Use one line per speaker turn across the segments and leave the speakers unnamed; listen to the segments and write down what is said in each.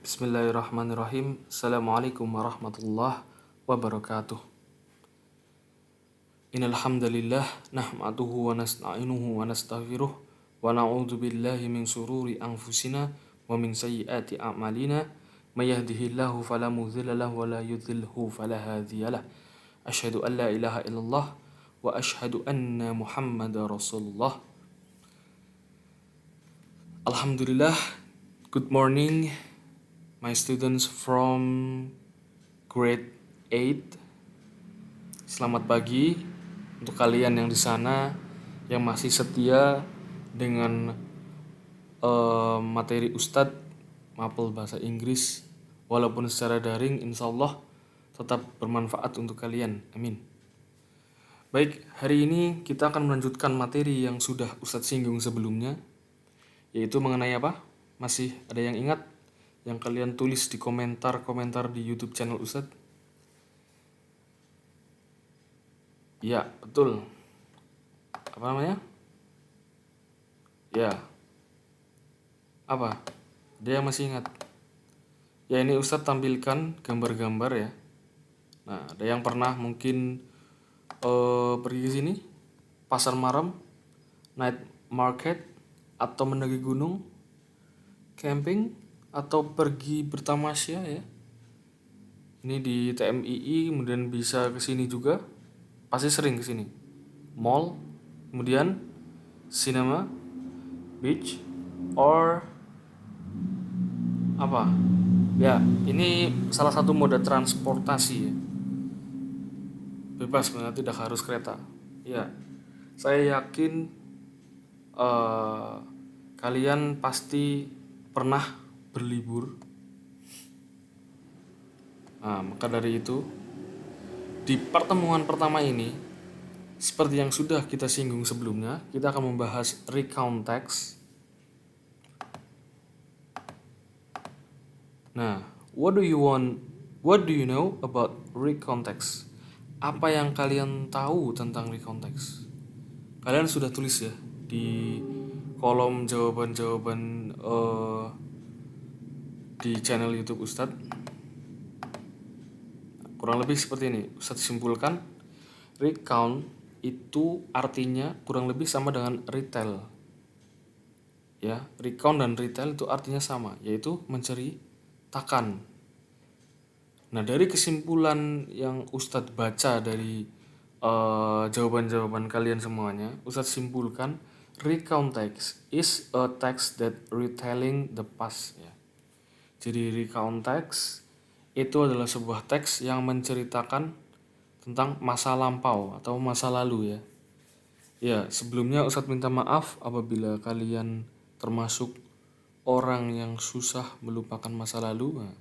Bismillahirrahmanirrahim. Assalamualaikum warahmatullahi wabarakatuh. Innal hamdalillah nahmaduhu wa nasta'inuhu wa nastaghfiruh wa na'udzu billahi min shururi anfusina wa min sayyiati a'malina. May yahdihillahu fala mudilla lahu wa la yudhlilhu fala hadiyalah. Asyhadu an la ilaha illallah wa asyhadu anna Muhammadar Rasulullah. Alhamdulillah. Good morning, my students from grade 8. Selamat pagi untuk kalian yang di sana yang masih setia dengan materi Ustadz Mapel Bahasa Inggris walaupun secara daring, insya Allah tetap bermanfaat untuk kalian. Amin. Baik, hari ini kita akan melanjutkan materi yang sudah Ustadz singgung sebelumnya, yaitu mengenai apa? Masih ada yang ingat? Yang kalian tulis di komentar-komentar di YouTube channel Ustadz? Ya, betul. Apa namanya? Ya. Apa? Ada yang masih ingat? Ya, ini Ustadz tampilkan gambar-gambar ya. Nah, ada yang pernah mungkin pergi ke sini, pasar malam, night market, atau mendaki gunung, camping, atau pergi bertamasya ya. Ini di TMII, kemudian bisa ke sini juga. Pasti sering ke sini. Mall, kemudian cinema, beach, or apa? Ya, ini salah satu moda transportasi ya. Bebas sebenarnya, tidak harus kereta. Ya, saya yakin kalian pasti pernah berlibur. Nah, maka dari itu, di pertemuan pertama ini, seperti yang sudah kita singgung sebelumnya, kita akan membahas recount text. Nah, what do you know about recount text? Apa yang kalian tahu tentang recount text? Kalian sudah tulis ya di kolom jawaban-jawaban di channel YouTube Ustadz. Kurang lebih seperti ini. Ustadz simpulkan, recount itu artinya kurang lebih sama dengan retail. Ya, recount dan retail itu artinya sama, yaitu menceritakan. Nah, dari kesimpulan yang Ustadz baca dari jawaban-jawaban kalian semuanya, Ustadz simpulkan recount text is a text that retelling the past ya. Jadi recount text itu adalah sebuah teks yang menceritakan tentang masa lampau atau masa lalu ya. Ya, sebelumnya Ustadz minta maaf apabila kalian termasuk orang yang susah melupakan masa lalu. Nah,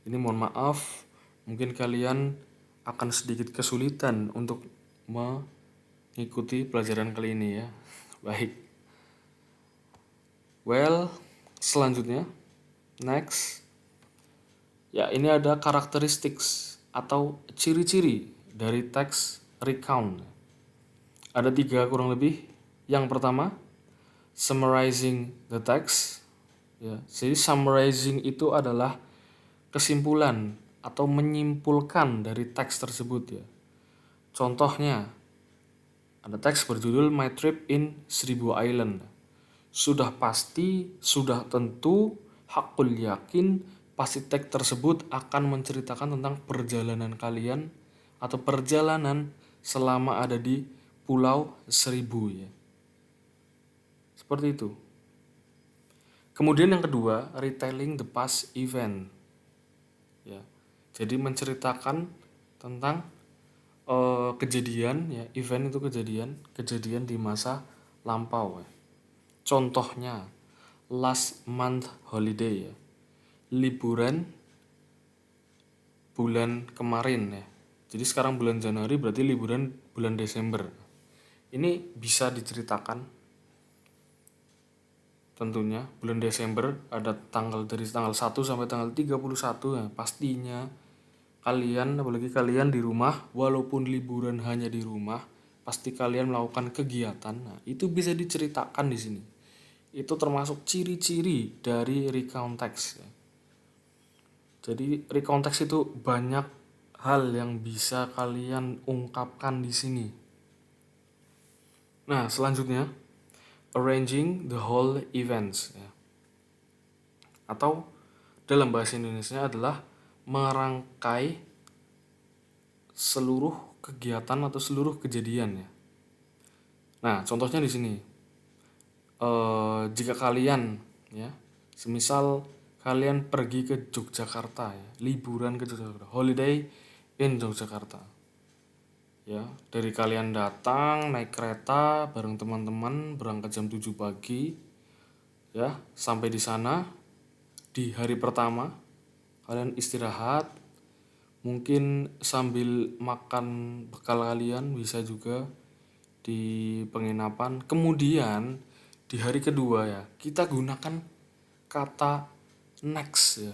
ini mohon maaf, mungkin kalian akan sedikit kesulitan untuk mengikuti pelajaran kali ini ya. Baik. Well, selanjutnya, next. Ya, ini ada karakteristik atau ciri-ciri dari teks recount. Ada 3 kurang lebih. Yang pertama, summarizing the text. Ya, jadi summarizing itu adalah kesimpulan atau menyimpulkan dari teks tersebut ya. Contohnya, ada teks berjudul My Trip in Seribu Island. Sudah pasti, sudah tentu, hakul yakin, pasti teks tersebut akan menceritakan tentang perjalanan kalian atau perjalanan selama ada di Pulau Seribu ya. Seperti itu. Kemudian yang kedua, retelling the past event. Ya. Jadi menceritakan tentang kejadian ya, event itu kejadian di masa lampau ya. Contohnya last month holiday ya. Liburan bulan kemarin ya. Jadi sekarang bulan Januari berarti liburan bulan Desember. Ini bisa diceritakan. Tentunya bulan Desember ada dari tanggal 1 sampai tanggal 31 ya. Pastinya kalian, apalagi kalian di rumah, walaupun liburan hanya di rumah, pasti kalian melakukan kegiatan. Nah, itu bisa diceritakan di sini. Itu termasuk ciri-ciri dari recount text ya. Jadi recount text itu banyak hal yang bisa kalian ungkapkan di sini. Nah, selanjutnya arranging the whole events ya. Atau dalam bahasa Indonesia adalah merangkai seluruh kegiatan atau seluruh kejadian ya. Nah, contohnya di sini. Jika kalian ya, semisal kalian pergi ke Yogyakarta ya, liburan ke Yogyakarta, holiday in Yogyakarta. Ya, dari kalian datang naik kereta bareng teman-teman berangkat jam 7 pagi ya, sampai di sana di hari pertama kalian istirahat, mungkin sambil makan bekal kalian bisa juga di penginapan. Kemudian di hari kedua ya, kita gunakan kata next ya.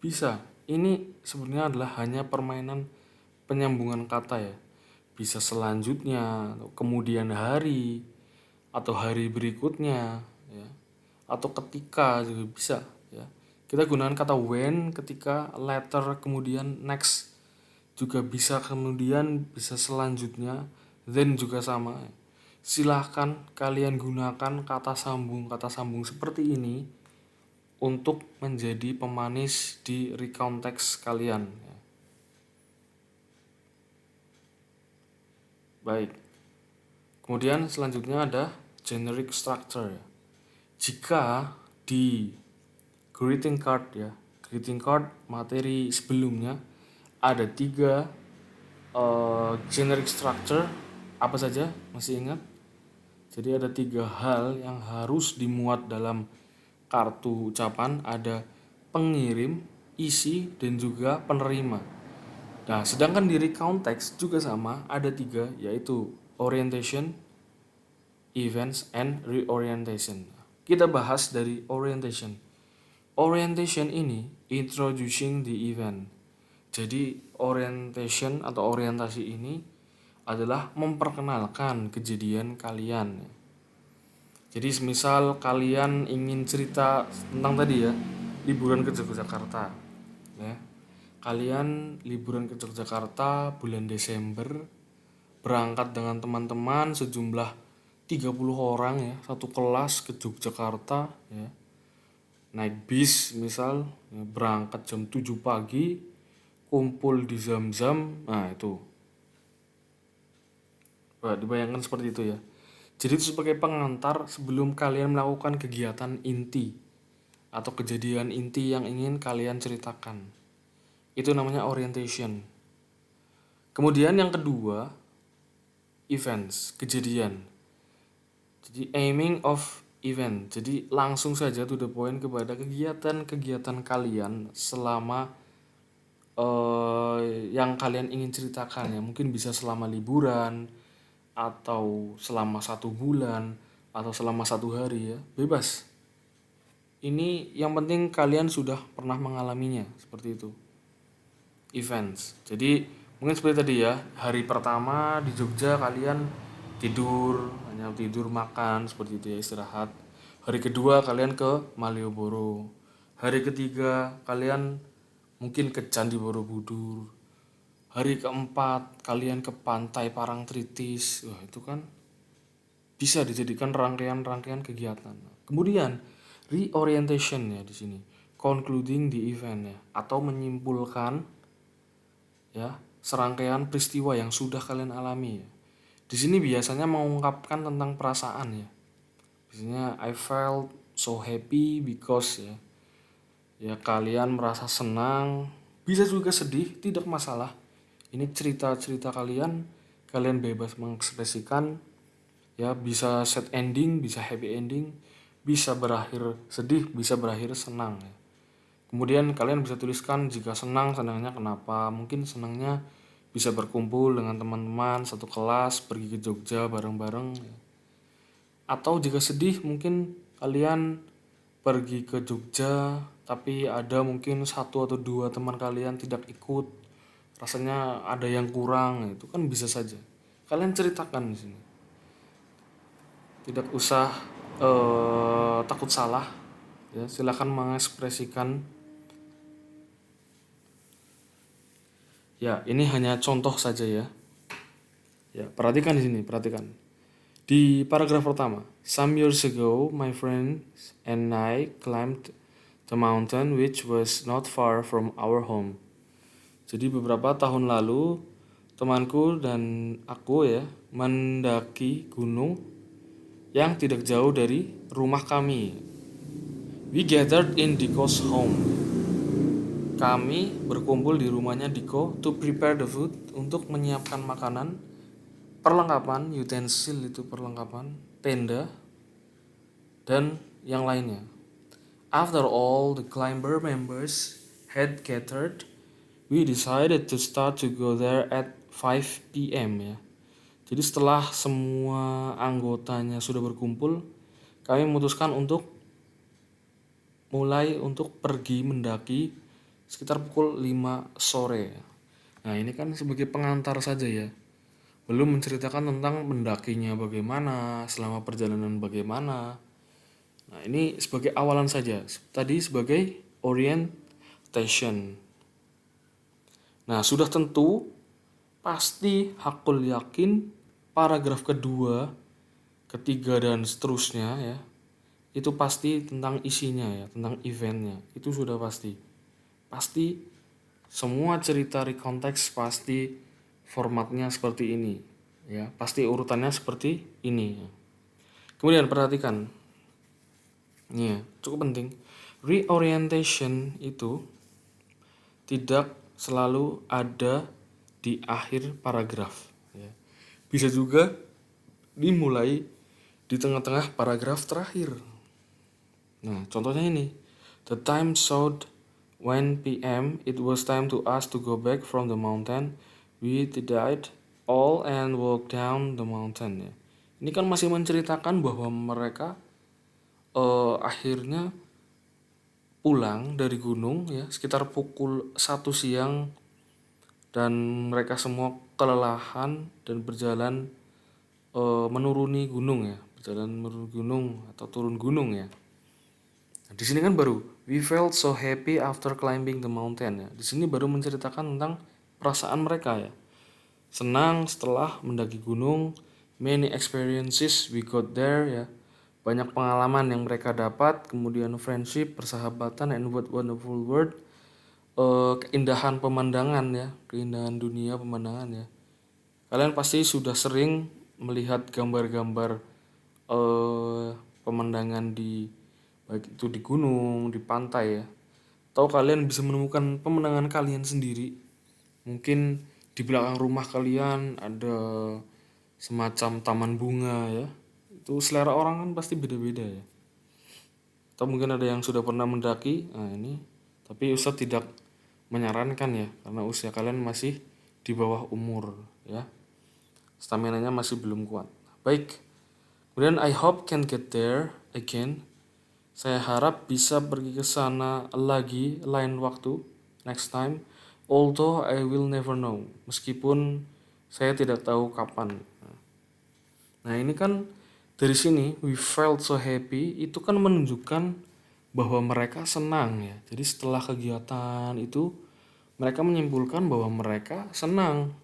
Bisa. Ini sebenarnya adalah hanya permainan penyambungan kata ya. Bisa selanjutnya, kemudian hari, atau hari berikutnya ya. Atau ketika juga bisa ya. Kita gunakan kata when ketika, later, kemudian next juga bisa, kemudian bisa selanjutnya, then juga sama. Silahkan kalian gunakan kata sambung seperti ini untuk menjadi pemanis di recount text kalian. Baik. Kemudian selanjutnya ada generic structure. Jika di greeting card ya, greeting card materi sebelumnya ada 3 generic structure, apa saja? Masih ingat? Jadi ada 3 hal yang harus dimuat dalam kartu ucapan, ada pengirim, isi, dan juga penerima. Nah, sedangkan di recount text juga sama, ada 3, yaitu orientation, events, and reorientation. Kita bahas dari orientation. Orientation ini introducing the event. Jadi orientation atau orientasi ini adalah memperkenalkan kejadian kalian. Jadi semisal kalian ingin cerita tentang tadi ya, liburan ke Yogyakarta ya. Kalian liburan ke Yogyakarta bulan Desember, berangkat dengan teman-teman sejumlah 30 orang ya, satu kelas ke Yogyakarta ya. Naik bis misal ya, berangkat jam 7 pagi, kumpul di Zam-Zam. Nah, itu. Wah, dibayangkan seperti itu ya. Jadi itu sebagai pengantar sebelum kalian melakukan kegiatan inti atau kejadian inti yang ingin kalian ceritakan. Itu namanya orientation. Kemudian yang kedua, events, kejadian. Jadi aiming of event. Jadi langsung saja to the point kepada kegiatan-kegiatan kalian selama yang kalian ingin ceritakan ya. Mungkin bisa selama liburan, atau selama 1 bulan, atau selama 1 hari ya, bebas. Ini yang penting kalian sudah pernah mengalaminya, seperti itu. Events. Jadi mungkin seperti tadi ya, hari pertama di Jogja kalian tidur, hanya tidur makan seperti itu ya, istirahat. Hari kedua kalian ke Malioboro. Hari ketiga kalian mungkin ke Candi Borobudur. Hari keempat kalian ke pantai Parangtritis. Wah, itu kan bisa dijadikan rangkaian-rangkaian kegiatan. Kemudian reorientation ya di sini, concluding the event ya, atau menyimpulkan ya serangkaian peristiwa yang sudah kalian alami ya. Di sini biasanya mengungkapkan tentang perasaan ya. Biasanya I felt so happy because ya. Ya kalian merasa senang, bisa juga sedih, tidak masalah. Ini cerita-cerita kalian, kalian bebas mengekspresikan. Ya bisa sad ending, bisa happy ending, bisa berakhir sedih, bisa berakhir senang ya. Kemudian kalian bisa tuliskan jika senang, senangnya kenapa. Mungkin senangnya bisa berkumpul dengan teman-teman satu kelas, pergi ke Jogja bareng-bareng ya. Atau jika sedih mungkin kalian pergi ke Jogja tapi ada mungkin 1 atau 2 teman kalian tidak ikut, rasanya ada yang kurang, itu kan bisa saja kalian ceritakan di sini. Tidak usah takut salah ya, silakan mengekspresikan Ya, ini hanya contoh saja ya. Ya, perhatikan di sini, perhatikan. Di paragraf pertama, some years ago, my friends and I climbed the mountain which was not far from our home. Jadi beberapa tahun lalu, temanku dan aku ya mendaki gunung yang tidak jauh dari rumah kami. We gathered in Diko's home. Kami berkumpul di rumahnya Diko to prepare the food, untuk menyiapkan makanan, perlengkapan, utensil itu perlengkapan, tenda, dan yang lainnya. After all the climber members had gathered, we decided to start to go there at 5 p.m. ya. Jadi setelah semua anggotanya sudah berkumpul, kami memutuskan untuk pergi mendaki sekitar pukul 5 sore. Nah, ini kan sebagai pengantar saja ya. Belum menceritakan tentang mendakinya bagaimana, selama perjalanan bagaimana. Nah, ini sebagai awalan saja. Tadi sebagai orientation. Nah, sudah tentu pasti hakul yakin paragraf kedua, ketiga dan seterusnya ya. Itu pasti tentang isinya ya, tentang eventnya. Itu sudah pasti. Pasti semua cerita reconteks pasti formatnya seperti ini ya, pasti urutannya seperti ini. Kemudian perhatikan, ini ya, cukup penting. Reorientation itu tidak selalu ada di akhir paragraf ya. Bisa juga dimulai di tengah-tengah paragraf terakhir. Nah, contohnya ini. The time showed when PM it was time to us to go back from the mountain. We did all and walked down the mountain ya. Ini kan masih menceritakan bahwa mereka akhirnya pulang dari gunung ya sekitar pukul 1 siang, dan mereka semua kelelahan dan berjalan menuruni gunung ya, berjalan menuruni gunung atau turun gunung ya. Nah, di sini kan baru we felt so happy after climbing the mountain ya. Di sini baru menceritakan tentang perasaan mereka ya. Senang setelah mendaki gunung, many experiences we got there ya. Banyak pengalaman yang mereka dapat, kemudian friendship, persahabatan, and what wonderful world, keindahan pemandangan ya, keindahan dunia pemandangan ya. Kalian pasti sudah sering melihat gambar-gambar pemandangan di baik itu di gunung, di pantai ya. Atau kalian bisa menemukan pemandangan kalian sendiri. Mungkin di belakang rumah kalian ada semacam taman bunga ya. Itu selera orang kan pasti beda-beda ya. Atau mungkin ada yang sudah pernah mendaki. Nah, ini tapi Ustadz tidak menyarankan ya, karena usia kalian masih di bawah umur ya. Stamina-nya masih belum kuat. Baik. Kemudian I hope can get there again. Saya harap bisa pergi ke sana lagi lain waktu, next time. Although I will never know. Meskipun saya tidak tahu kapan. Nah, ini kan dari sini we felt so happy itu kan menunjukkan bahwa mereka senang ya. Jadi setelah kegiatan itu mereka menyimpulkan bahwa mereka senang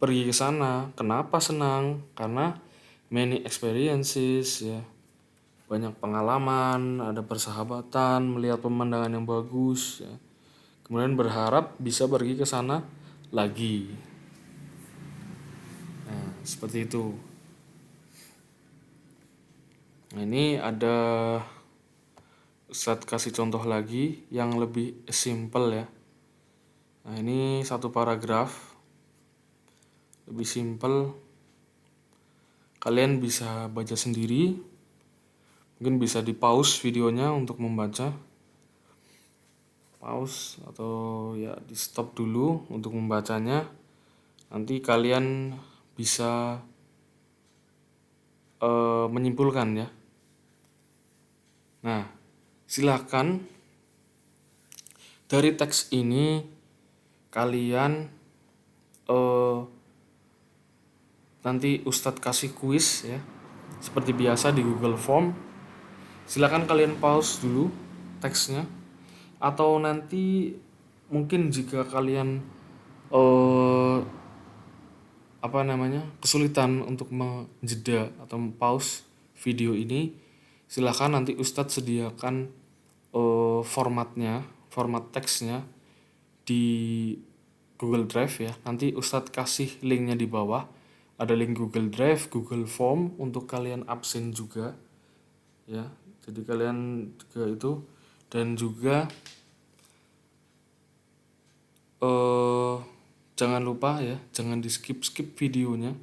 pergi ke sana. Kenapa senang? Karena many experiences ya. Banyak pengalaman, ada persahabatan, melihat pemandangan yang bagus ya. Kemudian berharap bisa pergi ke sana lagi. Nah, seperti itu. Nah, ini ada Ustadz kasih contoh lagi yang lebih simple ya. Nah, ini satu paragraf lebih simple. Kalian bisa baca sendiri. Mungkin bisa di pause videonya untuk membaca. Pause atau ya di stop dulu untuk membacanya. Nanti kalian bisa menyimpulkan ya. Nah, silakan dari teks ini kalian nanti Ustadz kasih kuis ya, seperti biasa di Google Form. Silakan kalian pause dulu teksnya, atau nanti mungkin jika kalian eh kesulitan untuk menjeda atau pause video ini, silahkan nanti Ustadz sediakan format teksnya di Google Drive ya. Nanti Ustadz kasih linknya di bawah. Ada link Google Drive, Google Form untuk kalian absen juga ya. Jadi kalian juga itu, dan juga jangan lupa ya, jangan di skip videonya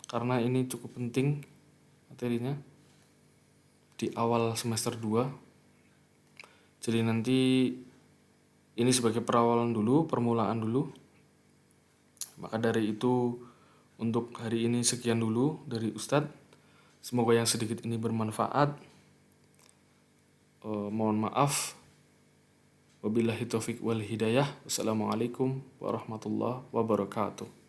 karena ini cukup penting materinya di awal semester 2. Jadi nanti ini sebagai perawalan dulu, permulaan dulu. Maka dari itu untuk hari ini sekian dulu dari Ustadz. Semoga yang sedikit ini bermanfaat. Mohon maaf. Wabillahi taufiq wal hidayah. Wassalamualaikum warahmatullahi wabarakatuh.